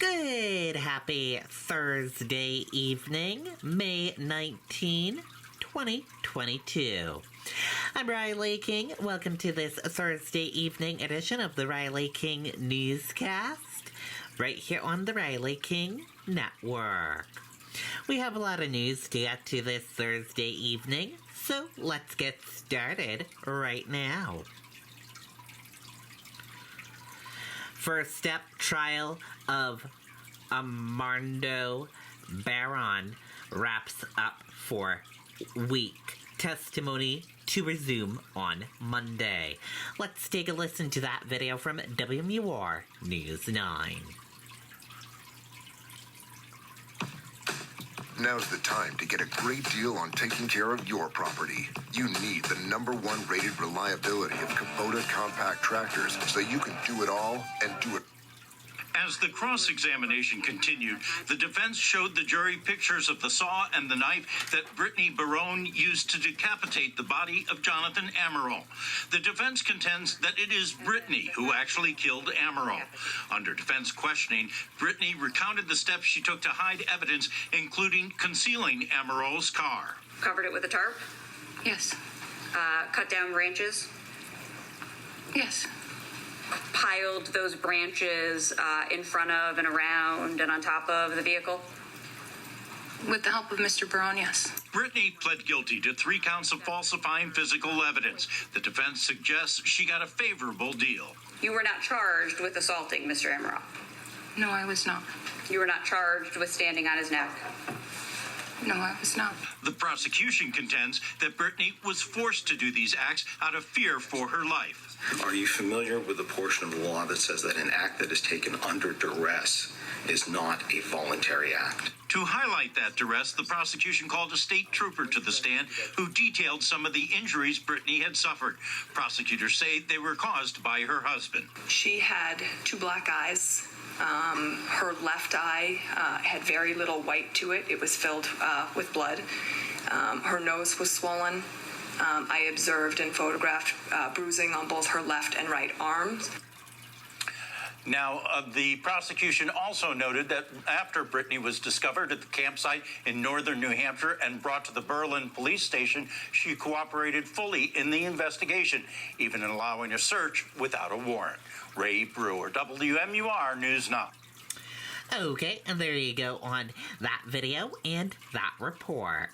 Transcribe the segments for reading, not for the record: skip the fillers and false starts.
Good, happy Thursday evening, May 19, 2022. I'm Riley King. Welcome to this Thursday evening edition of the Riley King Newscast, right here on the Riley King Network. We have a lot of news to get to this Thursday evening, so let's get started right now. First up, trial of Armando Barron wraps up for week. Testimony to resume on Monday. Let's take a listen to that video from WMUR News 9. Now's the time to get a great deal on taking care of your property. You need the #1 rated reliability of Kubota compact tractors so you can do it all and do it. As the cross-examination continued, the defense showed the jury pictures of the saw and the knife that Brittany Barone used to decapitate the body of Jonathan Amaral. The defense contends that it is Brittany who actually killed Amaral. Under defense questioning, Brittany recounted the steps she took to hide evidence, including concealing Amaral's car. Covered it with a tarp? Yes. Cut down branches? Yes. Piled those branches in front of and around and on top of the vehicle? With the help of Mr. Barone, yes. Brittany pled guilty to 3 counts of falsifying physical evidence. The defense suggests she got a favorable deal. You were not charged with assaulting Mr. Amaral. No, I was not. You were not charged with standing on his neck. No, I was not. The prosecution contends that Brittany was forced to do these acts out of fear for her life. Are you familiar with the portion of the law that says that an act that is taken under duress is not a voluntary act? To highlight that duress, the prosecution called a state trooper to the stand who detailed some of the injuries Brittany had suffered. Prosecutors say they were caused by her husband. She had 2 black eyes. Her left eye had very little white to it. It was filled with blood. Her nose was swollen. I observed and photographed bruising on both her left and right arms. Now, the prosecution also noted that after Brittany was discovered at the campsite in northern New Hampshire and brought to the Berlin police station, she cooperated fully in the investigation, even in allowing a search without a warrant. Ray Brewer, WMUR News 9. Okay, and there you go on that video and that report.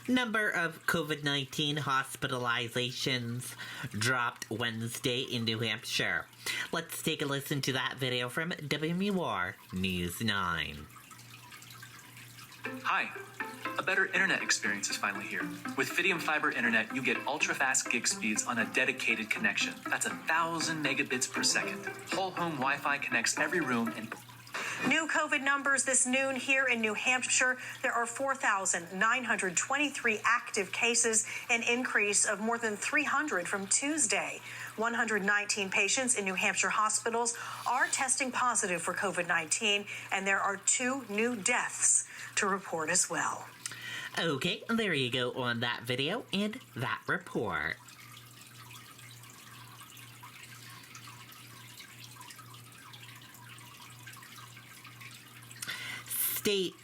Number of COVID-19 hospitalizations dropped Wednesday in New Hampshire. Let's take a listen to that video from WMUR News 9. Hi. A better internet experience is finally here. With Fidium Fiber Internet, you get ultra-fast gig speeds on a dedicated connection. That's 1,000 megabits per second. Whole home Wi-Fi connects every room and... New COVID numbers this noon here in New Hampshire. There are 4,923 active cases, an increase of more than 300 from Tuesday. 119 patients in New Hampshire hospitals are testing positive for COVID-19, and there are 2 new deaths to report as well. Okay, there you go on that video and that report. State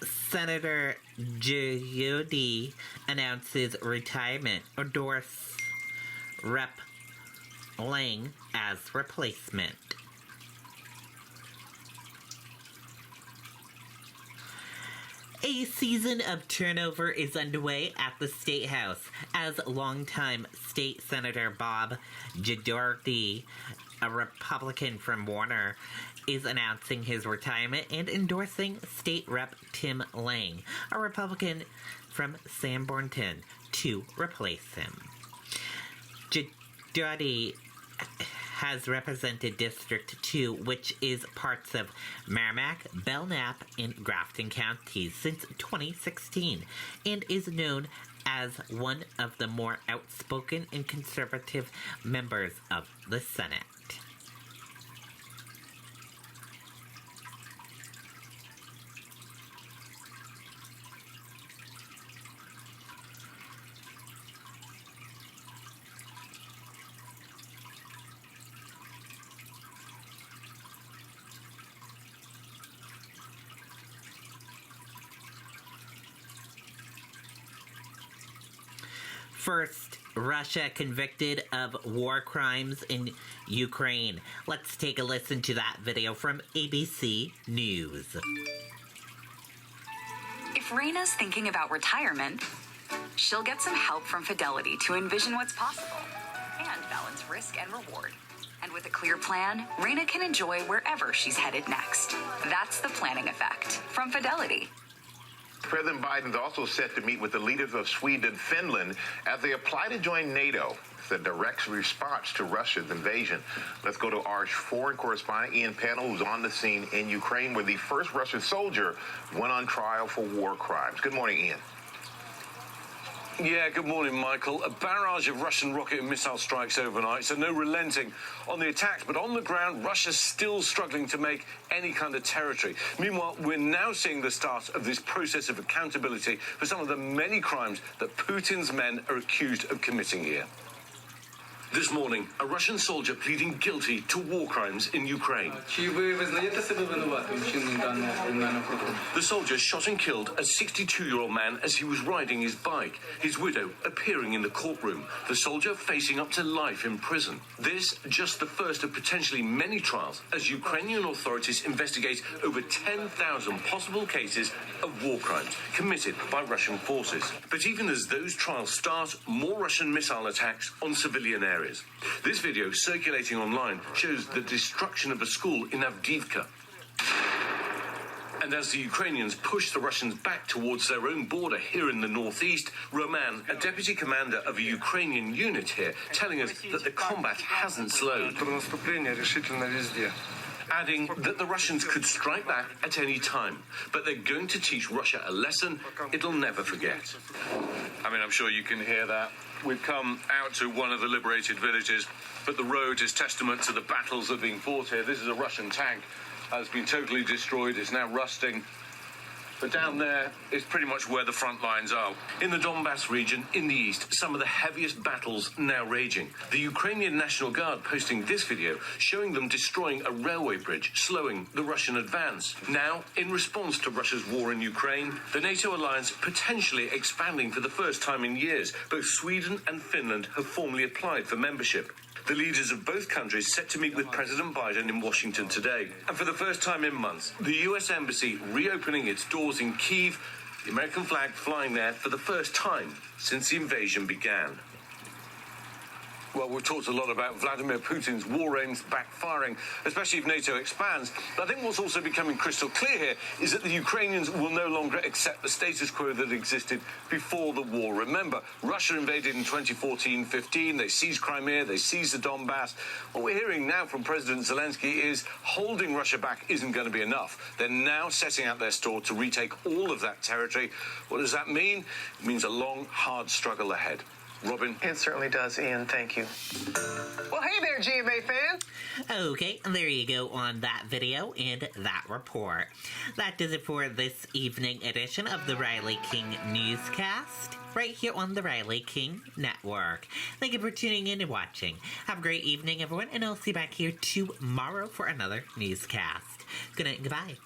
Senator Jyoti announces retirement, endorses Rep. Lang as replacement. A season of turnover is underway at the State House as longtime State Senator Bob Jyoti, a Republican from Warner, is announcing his retirement and endorsing State Rep. Tim Lang, a Republican from Sanbornton, to replace him. Jyoti has represented District 2, which is parts of Merrimack, Belknap, and Grafton counties since 2016, and is known as one of the more outspoken and conservative members of the Senate. First, Russia convicted of war crimes in Ukraine. Let's take a listen to that video from ABC News. If Raina's thinking about retirement, she'll get some help from Fidelity to envision what's possible and balance risk and reward. And with a clear plan, Raina can enjoy wherever she's headed next. That's the planning effect from Fidelity. President Biden is also set to meet with the leaders of Sweden and Finland as they apply to join NATO. It's a direct response to Russia's invasion. Let's go to our foreign correspondent, Ian Pannell, who's on the scene in Ukraine, where the first Russian soldier went on trial for war crimes. Good morning, Ian. Yeah, good morning, Michael. A barrage of Russian rocket and missile strikes overnight, so no relenting on the attacks. But on the ground, Russia's still struggling to make any kind of territory. Meanwhile, we're now seeing the start of this process of accountability for some of the many crimes that Putin's men are accused of committing here. This morning, a Russian soldier pleading guilty to war crimes in Ukraine. The soldier shot and killed a 62-year-old man as he was riding his bike, his widow appearing in the courtroom, the soldier facing up to life in prison. This just the first of potentially many trials as Ukrainian authorities investigate over 10,000 possible cases of war crimes committed by Russian forces. But even as those trials start, more Russian missile attacks on civilian areas. This video circulating online shows the destruction of a school in Avdiivka. And as the Ukrainians push the Russians back towards their own border here in the northeast, Roman, a deputy commander of a Ukrainian unit here, telling us that the combat hasn't slowed. Adding that the Russians could strike back at any time, but they're going to teach Russia a lesson it'll never forget. I mean, I'm sure you can hear that. We've come out to one of the liberated villages, but the road is testament to the battles that are being fought here. This is a Russian tank that has been totally destroyed. It's now rusting. But down there is pretty much where the front lines are. In the Donbass region, in the east, some of the heaviest battles now raging. The Ukrainian National Guard posting this video showing them destroying a railway bridge, slowing the Russian advance. Now, in response to Russia's war in Ukraine, the NATO alliance potentially expanding for the first time in years. Both Sweden and Finland have formally applied for membership. The leaders of both countries set to meet with President Biden in Washington today. And for the first time in months, the US Embassy reopening its doors in Kyiv, the American flag flying there for the first time since the invasion began. Well, we've talked a lot about Vladimir Putin's war aims backfiring, especially if NATO expands. But I think what's also becoming crystal clear here is that the Ukrainians will no longer accept the status quo that existed before the war. Remember, Russia invaded in 2014-15. They seized Crimea. They seized the Donbass. What we're hearing now from President Zelensky is holding Russia back isn't going to be enough. They're now setting out their store to retake all of that territory. What does that mean? It means a long, hard struggle ahead. Robin? It certainly does, Ian. Thank you. Well, hey there, GMA fans. Okay, there you go on that video and that report. That does it for this evening edition of the Riley King Newscast, right here on the Riley King Network. Thank you for tuning in and watching. Have a great evening, everyone, and I'll see you back here tomorrow for another newscast. Good night and goodbye.